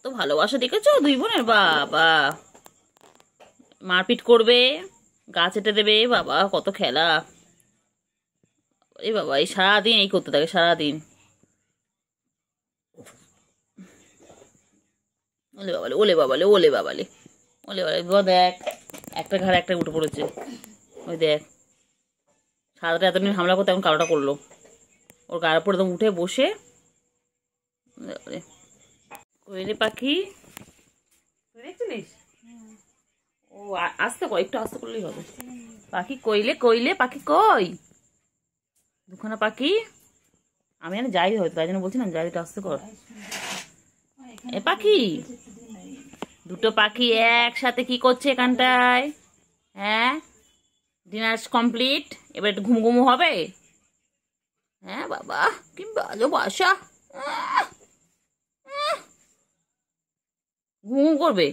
কত ভালোবাসা দেখেছো দুই বোনের, বাবা মারপিট করবে, গাছ এঁটে দেবে, বাবা কত খেলা। এই বাবা এই সারাদিন এই করতে থাকে, সারাদিন। ওলে বাবালে ওলে বাবালে ওলে বাবালে ওলে বাবালে, দেখ একটা ঘাড়ে একটা উঠে পড়েছে। ওই দেখ সাদাটা এতদিন হামলা করতে এখন কালোটা করলো, ওর গায়ের উপর একদম উঠে বসে। কোয়েলে পাখি দেখছিলিস? ও আস্তে কর, একটু আস্তে করলেই হবে। পাখি কইলে কইলে পাখি কই, দুখানা পাখি। আমি জানি যাই হয়তো, তাই জন্য বলছি না যাই, আস্তে কর। এ পাখি, দুটো পাখি একসাথে কি করছে এখানটায়? হ্যাঁ, ডিনার কমপ্লিট, এবার একটু ঘুম ঘুমু হবে। হ্যাঁ বাবা কি ভালোবাসা, ঘুম করবে।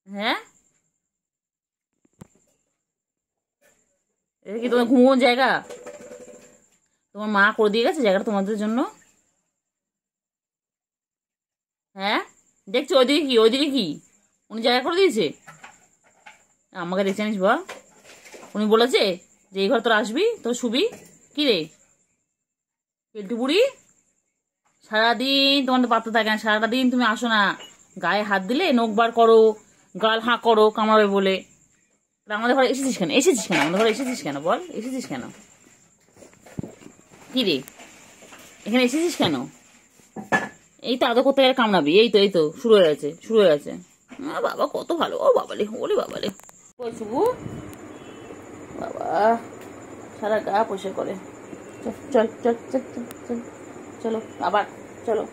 হ্যাঁ, এটা কি তোমার ঘুমোর জায়গা? তোমার মা করে দিয়ে গেছে জায়গাটা তোমাদের জন্য। হ্যাঁ দেখছো ওইদিকে কি, ওইদিকে কি উনি জায়গা করে দিয়েছে? আমাকে দেখে জানিস বা, উনি বলেছে যে এই ঘর তোর আসবি, তোর শুবি। কি রে পেল্টু বুড়ি, সারাদিন তোমার তো পাত্তা থাকে না, সারাটা দিন তুমি আসো না, গায়ে হাত দিলে নখ বার করো, গাল হাঁ করো কামড়াবে বলে। আমাদের ঘরে এসেছিস কেন, এসেছিস কেন আমাদের ঘরে এসেছিস কেন বল, এসেছিস কেন? কি রে এখানে এসেছিস কেন? এই তো আদর করতে গেলে কামড়াবি, এই তো এই তো শুরু হয়ে গেছে, শুরু হয়ে গেছে। বাবা কত ভালো, ও বাবালে ওলে বাবালে। শুভু বাবা সারা গা পয়সা করে। চল চল চল চল চল চলো আবার চলো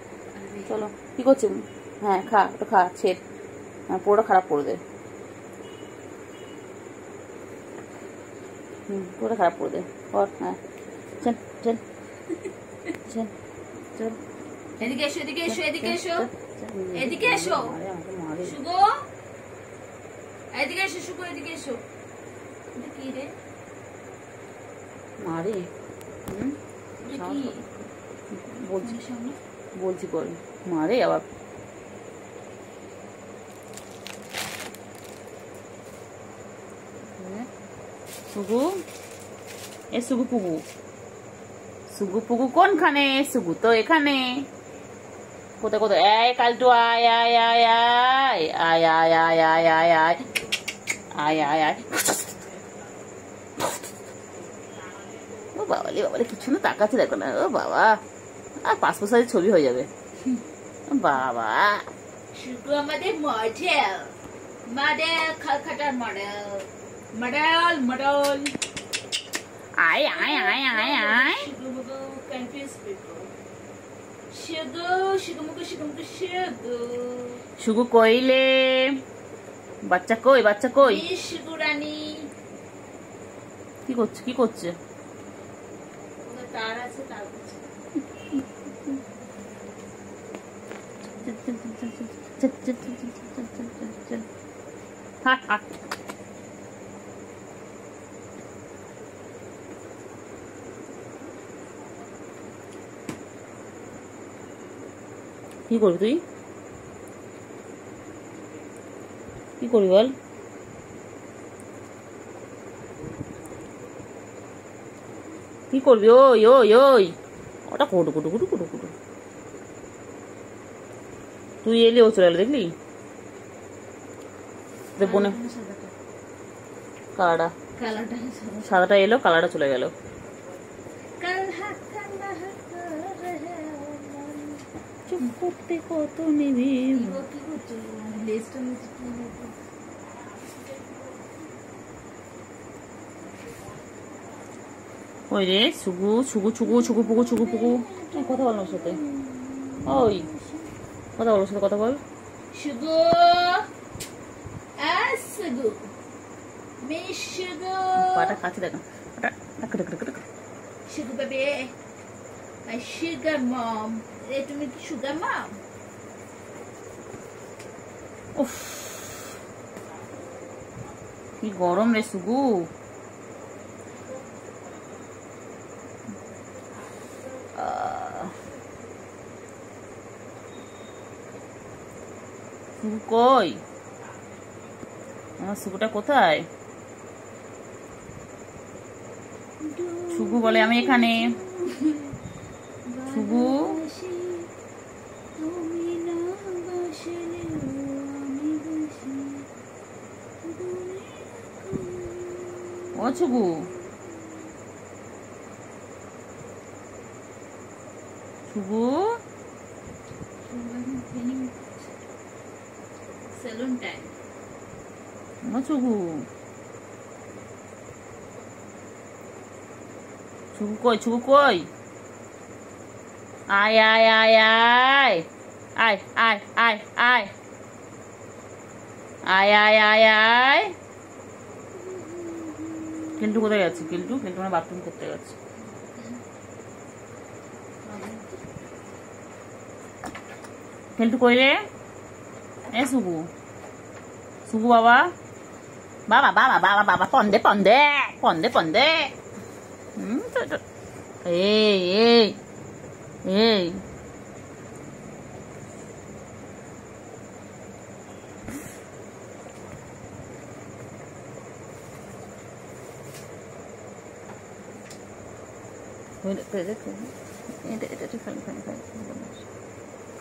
চলো। কি করছি? হ্যাঁ খা, ওটা খা, ছেড়, হ্যাঁ পুরোটা খারাপ করে দে। পুরোটা খারাপ করে দে, কর। হ্যাঁ চল চল চল চল। এদিকে এসো, এদিকে এসো, এদিকে এসো, এদিকে এসো শুভ, এদিকে এসো শুভ, এদিকে এসো। কি রে মারে? বলছি বলছি বল, মারে আবার। সুগু এ সুগু পুগু, সুগু পুগু কোনখানে? সুগু তো এখানে। কোথায় কোথায়? এই কালটু আয় আয় আয় আয় আয় আয় আয় আয় আয় আয় আয় আয় আয়। ও বাবালে বাবালে কিছু না, তাকাচ্ছে দেখো না। ও বাবা, আর পাসপোর্ট সাইজের ছবি হয়ে যাবে। বাবা শুধু আমাদের মডেল, মডেল খালখাটার মডেল, মডেল মডেল। আয় আয় আয় আয় আয়। শুধু কনফিউজ পিপল। শুধু শুধু মুখে শুধু মুখে শুধু। শুগু কইলে বাচ্চা কই, বাচ্চা কই? শুধু রানী কি করছে, কি করছে? তার আছে, তার আছে। কি করবি তুই, কি করবি বল? কি করবি? ওই ওই ওই ওটা কুটু কুটু কুটু কুটু কুটু। তুই এলি ও চলে এলো, দেখলি? বোনে কালারটা, সাদাটা এলো, কালারটা চলে গেল। চুপ করতে কত নেবে। ওই রে সুগু সুগু ছুগু ছুগু পুগু ছুগু পুগু, কথা বল ওর সাথে। ওই কথা বল ওর সাথে, কথা বল। শুগু শুগু মিস শুগু, পাটা খাচ্ছে দেখো, শুগু বেবি, মাই সুগার মম। তুমি কি সুগার মম? উফ কি গরম রে সুগু। শুভু কই? আমার শুভুটা কোথায়? শুভু বলে আমি এখানে। শুভু ও শুভু, শুভু সেলুন টাইম। ও শুভু, শুভু কই? শুভু কই? আয় আয় আয় আয় আয় আয় আয় আয় আয় আয় আয় আয়। কেলটু কোথায় গেছে? কেলটু আমার বাথরুম করতে গেছে। কেলটু কই রে? এ শুভু, শুভু বাবা, বাবা বাবা বাবা বাবা, পন্দে পন্দে পন্দে পন্দে। এই এই এই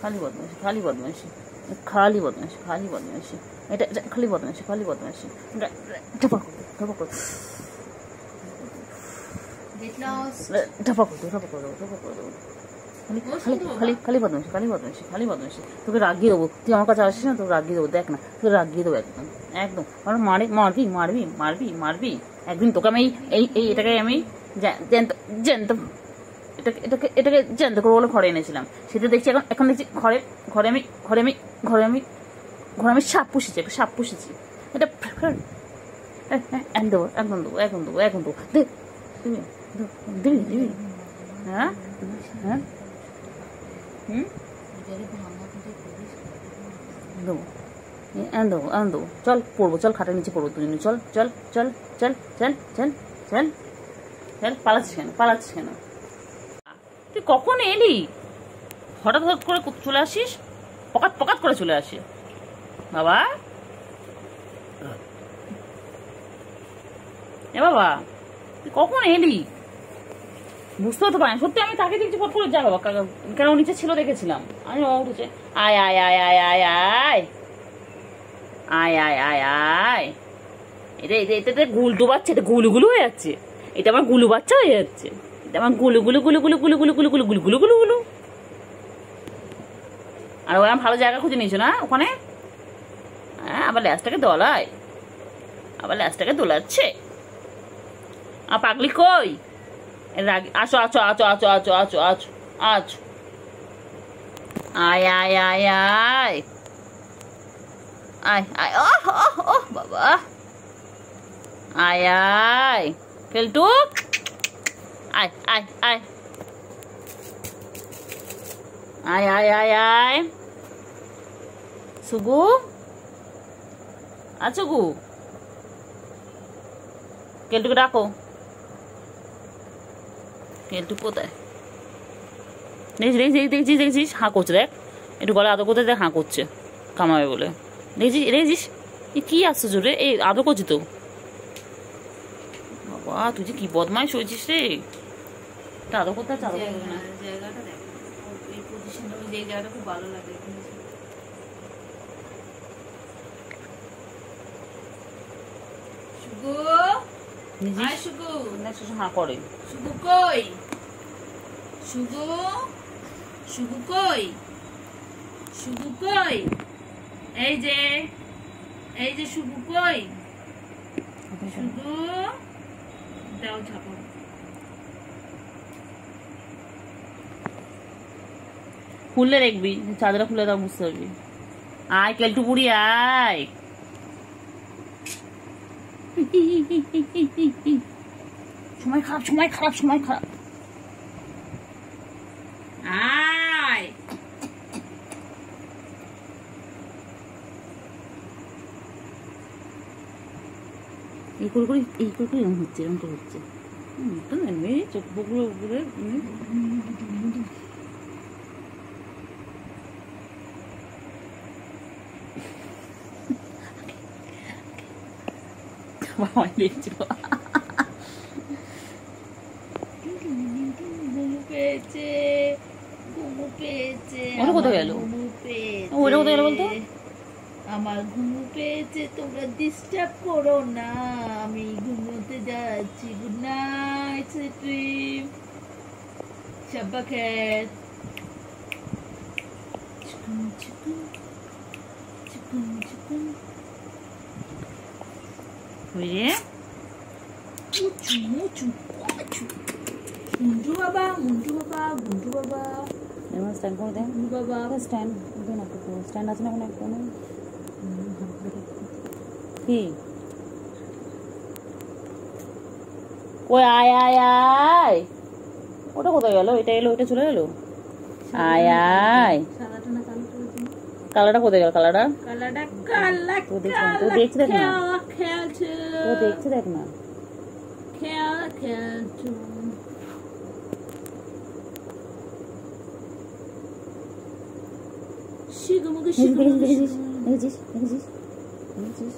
খালি বদমাইশি, খালি বদমাইশি, খালি বদমাইশি, খালি বদমাইশি, এটা খালি বদমাইশি, খালি বদমাইশি। ঢাপা করতো, ঢাপা করতো, ঢাপা করতো, ঢাপা করে দেবো, ঢাপা করে দেবো। খালি খালি বদমাইশি, খালি বদমাইশি, খালি বদমাইশি। তোকে রাগিয়ে দেবো, তুই আমার কাছে আসিস না, তোকে রাগিয়ে দেবো। দেখ না, তোকে রাগিয়ে দেবো একদম একদম। আমার মারবি মারবি মারবি মারবি একদিন তোকে আমি এই এটাকে আমি জ্যান্ত জ্যান্ত এটাকে জ্যান্ত করে বলে ঘরে এনেছিলাম। সেটা দেখছি এখন দেখছি ঘরে আমি সাপ পুষেছি, একটা সাপ পুষেছি। এটা দেবো, একদম দেবো, একদম দেবো, একদম দেবো। দিবি দিবি? হ্যাঁ হ্যাঁ দেবো, দেবো দেবো। চল পড়বো, চল খাটের নিচে পড়বো দুজনে। চল চল চল চল চল চল চল চল। পালাচ্ছিস কেন? পালাচ্ছিস কেন? তুই কখন এলি? হঠাৎ হঠাৎ করে চলে আসিস, পকাত পকাত করে চলে আসে বাবা। এ বাবা, তুই কখন এলি? বুঝতে তো পারি সত্যি। আমি তাকে দেখছি ফট করে, যা বাবা, কেন নিচে ছিল দেখেছিলাম আমি। বাবা উঠেছে, আয় আয় আয় আয় আয় আয় আয় আয় আয় আয়। এটা গুলটু বাচ্চা, এটা গুলু গুলু হয়ে যাচ্ছে। এটা আমার গুলু বাচ্চা হয়ে যাচ্ছে। এটা আমার গুলু গুলু গুলু গুলু গুলু গুলু গুলু গুলু গুলু গুলু গুলু গুলু। আর ওরা ভালো জায়গা খুঁজে নিয়েছো না ওখানে? হ্যাঁ, আবার ল্যাসটাকে দোলায়, আবার ল্যাসটাকে দোলাচ্ছে। আর পাগলি কই? আসো আসো আসো আসো আসো আসো আসো আসো। আয় আয় আয় আয় আয় আয়। ও বাবা, আয় আয় কেলটু, আয় আয় আয় আয় আয় আয় আয়। সুগু, আছো গু? কেলটুকে ডাকো। কেলটু কোথায়? দেখছিস দেখছিস দেখছিস হাঁ করছে, দেখ একটু গলা আদর করতে, দেখ হাঁ করছে কামাবে বলে। দেখছিস দেখছিস? কি আশ্চর্য রে, এই আদর করছি তো। বাবা তুই যে কি বদমাইশ হয়েছিস রে, আদর করতে চাদর করবে না। জায়গাটা দেখ, এই পজিশনটা, ওই জায়গাটা খুব ভালো লাগে। শুভু, আয় শুভু। হাঁ করে। শুভু কই? শুভু, শুভু কই? শুভু কই? এই যে শুভু কই? শুভু, দাও ছাপা। খুললে দেখবি, চাদরটা খুলে দাও, বুঝতে পারবি। আয় কেলটু বুড়ি আয়। সময় খারাপ, সময় খারাপ, সময় খারাপ। আয় এই করে এরকম হচ্ছে, এরকম করে হচ্ছে। চোখ বুকগুলো উপরে বাবা দেখছো ঘুমু পেয়েছে, ঘুমু পেয়েছে, ওটা কোথায় গেল? ঘুমু পেয়েছে, ওটা কোথায় গেল বলতো? আমার ঘুমু পেয়েছে, তোমরা ডিস্টার্ব করো না, আমি ঘুমোতে যাচ্ছি। গুড নাইট, সুইট ড্রিম, শাব্বা খ্যাত। চিকুন চিকুন চিকুন চিকুন। বুঝে মুচু মুচু মুচু। মুন্টু বাবা, মুন্টু বাবা, মুন্টু বাবা, এবার স্ট্যান্ড করে দেন। মুন্টু বাবা। স্ট্যান্ড দেন, একটু স্ট্যান্ড আছে না কোনো একটা? কি কই? আয় আয় আয়, ওটা কোথায় গেল? এটা এলো, ওটা চলে গেল। আয় আয়, সাদাটা না কালোটা হয়েছে? কালারটা কোথায় গেল? কালারটা কালাটা কালা তো দেখছি, তো দেখছি, দেখ না, খেলছে, তো দেখছি, দেখ না। খেলা খেলছে। শিগুমুগু শিগুমুগু দেখেছিস, শিগুমুগু। দেখেছিস, দেখেছিস, দেখেছিস।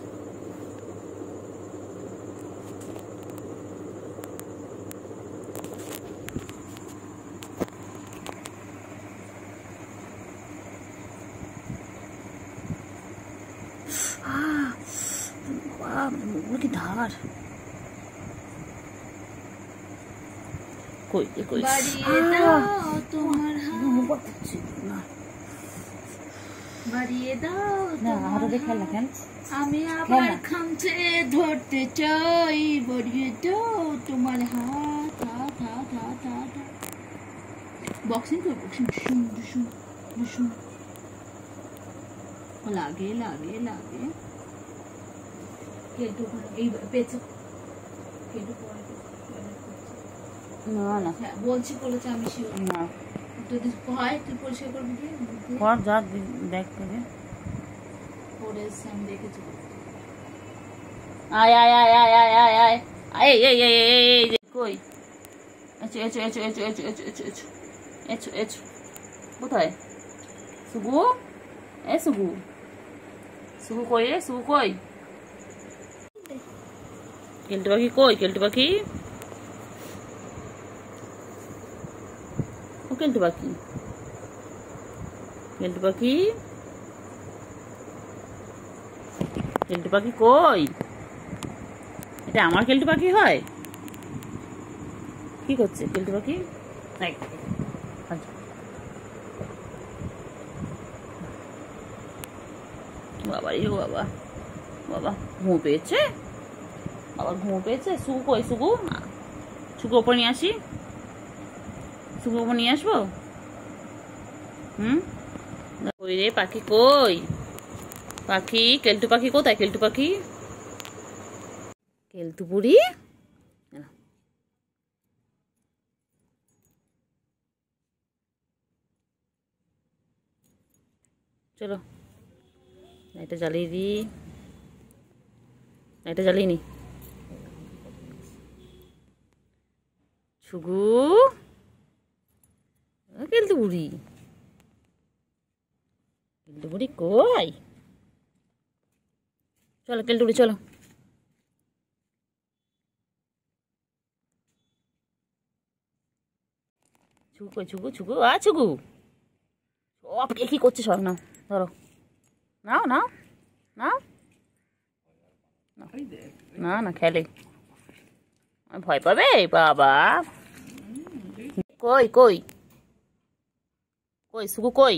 মুখগুলো কি ধার! কই কই বাড়িয়ে দাও তোমার হাত, না বাড়িয়ে দাও না, তোমার হাতে দিয়ে খেল না, খেল। আমি খেল আবার না। খামচে ধরতে চাই, বাড়িয়ে দাও তোমার হাত, হাত হাত হাত হাত। বক্সিং কর, বক্সিং। শুন শুন শুন। লাগে লাগে লাগে। কেটু এই পেছো, কেটু পরে না না হ্যাঁ বলছি, বলেছে আমি শিওর না, যদি হয় তুই পরিষ্কার করবি কি কর যা, দেখ তোকে। পরে এসে আমি দেখেছি। আয় আয় আয় আয় আয় আয় আয়, এই এই এই এই এই যে কই? Echo echo echo echo echo echo echo echo echo echo. কোথায় সুগু? এ সুগু, সুগু কই রে? সুগু কই? কেলটু পাখি কই? কেলটু পাখি, ও কেলটু পাখি, কেলটু পাখি, কেলটু পাখি কই? এটা আমার কেলটু পাখি হয়? কি করছে কেলটু পাখি? আচ্ছা, বাবা রে বাবা, বাবা ঘুমো পেয়েছে, আবার ঘুমো পেয়েছে। সুগু কই? সুগু, সুগু ওপর নিয়ে আসি, সুগু ওপর নিয়ে আসবো। কই রে পাখি কই? পাখি, কেলটু পাখি কোথায়? কেলটু পাখি, কেলটু বুড়ি, চলো লাইটটা জ্বালিয়ে দি, লাইটটা জ্বালিয়ে নি। সুগু, কেলটু বুড়ি, কেলটু বুড়ি কই? চলো কেলটু বুড়ি চলো। ছুগু কই? ছুগু, ছুগু, ছুগু, সব কে কি করছে সব? নাও ধরো, নাও নাও নাও, না না খেলে, ভয় পাবে বাবা। কই কই কই? সুগু কই?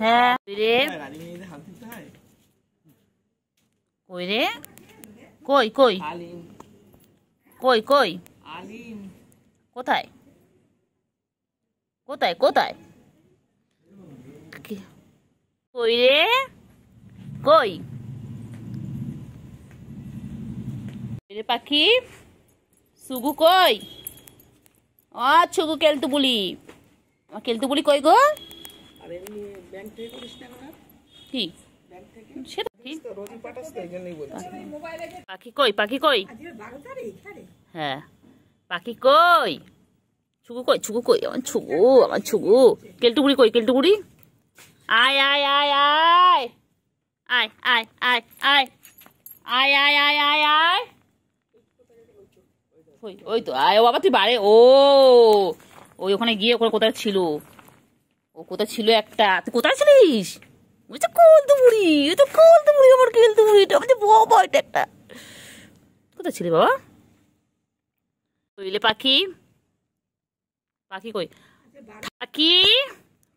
হ্যাঁ রে, কই রে? কই কই কই কই? কোথায় কোথায় কোথায়? কই রে? কই রে পাখি? সুগু কই? ছুগু, কেলটু বুলি, আমার কেলটু বুলি কই গো? কি সেটা কি? পাখি কই? পাখি কই? হ্যাঁ পাখি কই? ছুগু কই? ছুগু কই? আমার ছুগু, আমার ছুগু। কেলটু বুড়ি কই? কেলটু বুড়ি, আয় আয় আয় আয় আয় আয় আয় আয় আয় আয় আয় আয় আয় ওই তো আয় বাবা তুই বাড়ে ও ওই ওখানে গিয়ে ওখানে কোথায় ছিল ও কোথায় ছিল একটা তুই কোথায় ছিলিস ওই তো কলতু বুড়ি ওই তো কলতু বুড়ি আমার কেলতু বুড়িটা আমি বাবা এটা একটা কোথায় ছিলি বাবা কইলে পাখি পাখি কই পাখি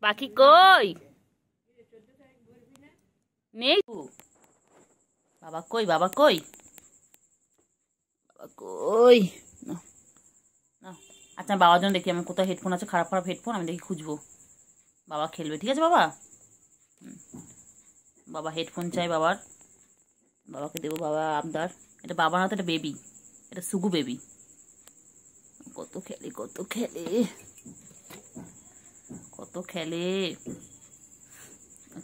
পাখি কই নেই বাবা কই বাবা কই বাবা কই না না আচ্ছা বাবার জন্য দেখি আমার কোথায় হেডফোন আছে খারাপ খারাপ হেডফোন আমি দেখি খুঁজবো বাবা খেলবে ঠিক আছে বাবা বাবা হেডফোন চাই বাবার বাবাকে দেবো বাবা আবদার এটা বাবার না তো এটা বেবি এটা সুগু বেবি কত খেলে কত খেলে কত খেলে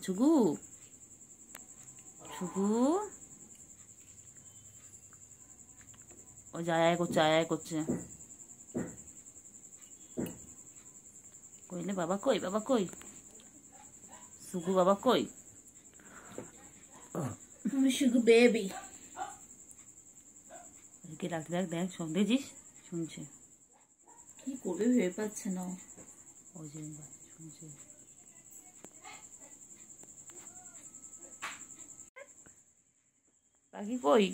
সুগু সুগু ও যায় করছে আয় করছে কইলে বাবা কই বাবা কই সুগু বাবা কই সুগু বেবি দেখ দেখ দেখ সব দেখছিস শুনছে কি করবে ভেবে পাচ্ছে না ওই যে শুনছে পাখি কই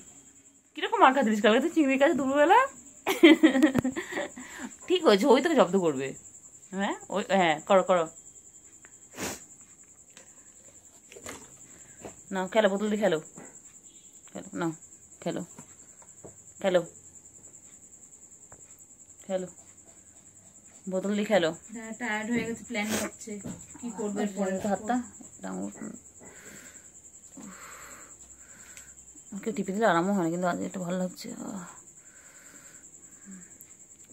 কিরকম মার খাচ্ছিস কালকে তো চিংড়ির কাছে দুপুরবেলা ঠিক হয়েছে ওই তোকে জব্দ করবে হ্যাঁ ওই হ্যাঁ করো করো না খেলো বোতল দিয়ে খেলো খেলো না খেলো খেলো খেলো বোতল দিয়ে খেলো টায়ার্ড হয়ে গেছে প্ল্যান করছে কি করবে হাতটা আমাকে টিপে দিলে আরামও হয় না কিন্তু আজ একটু ভালো লাগছে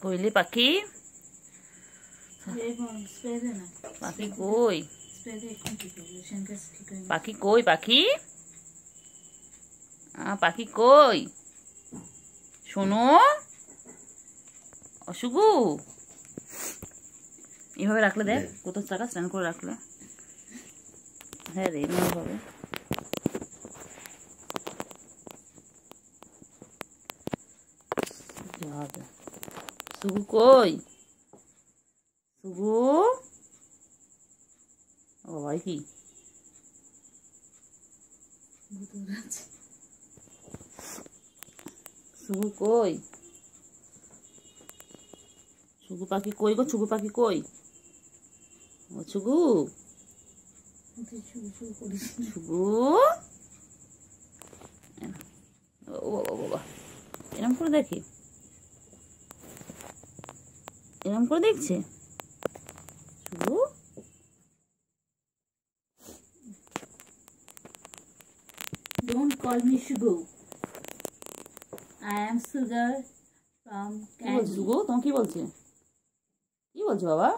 কইলে পাখি পাখি কই পাখি কই পাখি পাখি কই শোনো অসুগু এইভাবে রাখলে দেখ কত টাকা স্নান করে রাখলে হ্যাঁ রে এইভাবে সুগু কই সুগু ও ভাই কি সুগু কই সুগু পাখি কই গো সুগু পাখি কই ও সুগু সুগু ও বাবা এরম করে দেখি এরম করে দেখছে সুগু Don't call me Sugar. I am Sugar from Candy. সুগু তোমার কি বলছে কি বলছে বাবা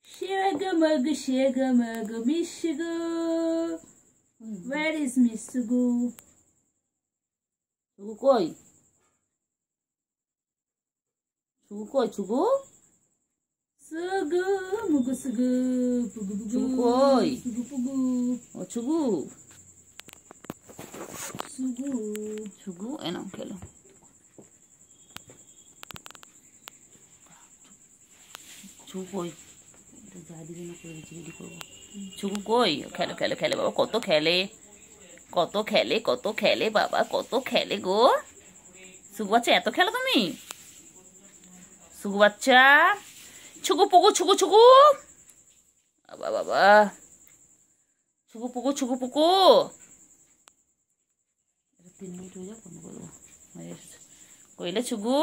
Sugar, Miss Sugar. Where is Miss Sugar? সুগু কই সুগু কই সুগু Sugar, Mugu Sugar, Pugu Pugu. সুগু কই Pugu Pugu. ও সুগু Sugar. সুগু এনাও খেলো সুগু কই যা দিবি না করে রেডি করবো সুগু কই খেলো খেলো খেলে বাবা কত খেলে কত খেলে কত খেলে বাবা কত খেলে গো সুগু বাচ্চা এত খেলো তুমি সুগু বাচ্চা ছুগু পুগু ছুগু ছুগু বাবা বাবা ছুগু পুগু ছুগু পুকু 3 মিনিট হয়ে যাক বন্ধ করবো কইলে ছুগু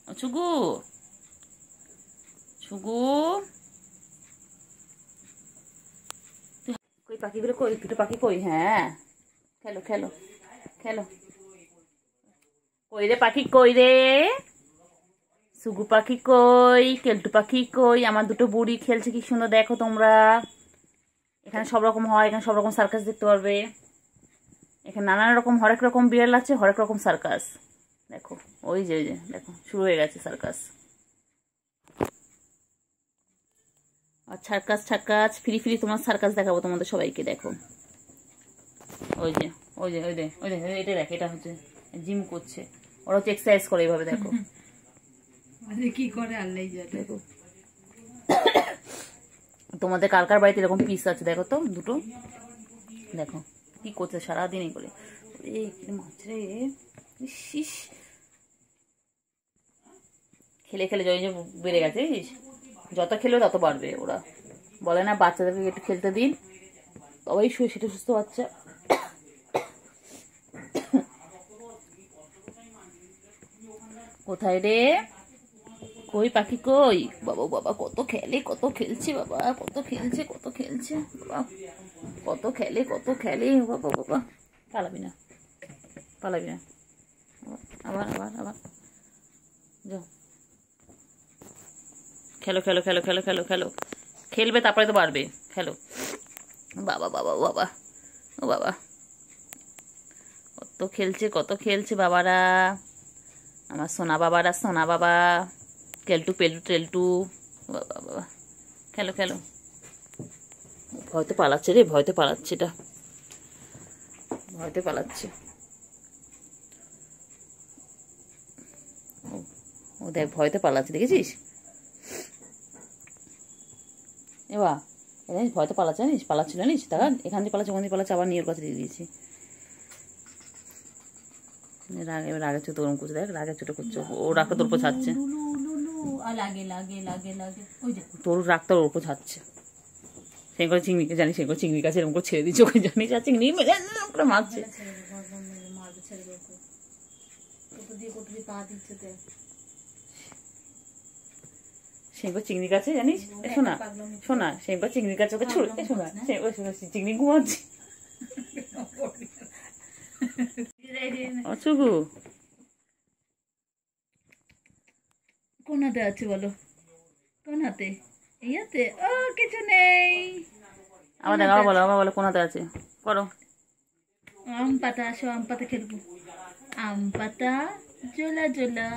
ও ছুগু ছুগু কই পাখিগুলো কই দুটো পাখি কই হ্যাঁ খেলো খেলো খেলো কই রে পাখি কই রে সুগু পাখি কই কেলটু পাখি কই আমার দুটো বুড়ি খেলছে কি সুন্দর দেখো তোমরা এখানে সব রকম হয় এখানে সব রকম সার্কাস দেখতে পারবে এখানে নানান রকম হরেক রকম বিড়াল আছে হরেক রকম সার্কাস দেখো ওই যে দেখো শুরু হয়ে গেছে সার্কাস আর সার্কাস সার্কাস ফ্রি ফ্রি তোমার সার্কাস দেখাবো তোমাদের সবাইকে। দেখো ওই যে ওই যে ওই যে ওই যে এটা দেখ, এটা হচ্ছে জিম করছে, ওরা হচ্ছে এক্সারসাইজ করে এইভাবে। দেখো কি করে আল্লাহ জানে। দেখো তোমাদের কার কার বাড়িতে এরকম পিস আছে দেখো তো দুটো। দেখো কি করছে সারাদিন এই করে। মাছ রে, ইস খেলে খেলে জয় যে বেড়ে গেছে, বুঝিস? যত খেলেও তত বাড়বে। ওরা বলে না বাচ্চাদেরকে একটু খেলতে দিন, তবেই সেটা সুস্থ বাচ্চা। কোথায় রে, কই পাখি কই? বাবা বাবা কত খেলে, কত খেলছে বাবা, কত খেলছে, কত খেলছে বাবা, কত খেলে, কত খেলে বাবা বাবা। পালাবি না, পালাবি না, আবার আবার আবার যাও। খেলো খেলো খেলো খেলো খেলো খেলো, খেলবে তারপরে তো বাড়বে। খেলো বাবা বাবা বাবা, ও বাবা কত খেলছে, কত খেলছে বাবারা, আমার সোনা বাবারা, সোনা বাবা, কেলটু পেলটু টেলটু, বাবা বাবা। খেলো খেলো, ভয়তে পালাচ্ছে রে, ভয়তে পালাচ্ছে, এটা ভয়তে পালাচ্ছে। ও দেখ ভয়তে পালাচ্ছে, দেখেছিস? এবার জানিস ভয়তে পালাচ্ছে, জানিস পালাচ্ছিল, জানিস তারা এখান থেকে পালাচ্ছে, ওখান থেকে পালাচ্ছে, আবার নিয়ে ওর কাছে দিয়ে দিয়েছি। এবার রাগের ছোট ওরকম করছে, দেখ রাগের ছোট করছে, ও রাগটা তোর উপর ছাড়ছে, তোর রাগটা ওর উপর ছাড়ছে। সে করে চিংড়িকে জানিস, সে করে চিংড়ির কাছে এরকম করে ছেড়ে দিচ্ছে, ওকে জানিস আর চিংড়ি করে মারছে। সেঙ্গো চিংড়ির কাছে জানিস, শোনা শোনা, সেঙ্গো চিংড়ির কাছে ওকে ছুড়ে, শোনা চিংড়ি ঘুমাচ্ছি। অচুগু কোন হাতে আছে বলো? কোন হাতে? এই হাতে? ও কিছু নেই। আবার দেখ, আবার বলো, আবার বলো কোন হাতে আছে, করো। আম পাতা, আসো আম পাতা খেলবো। আম পাতা জোলা জোলা।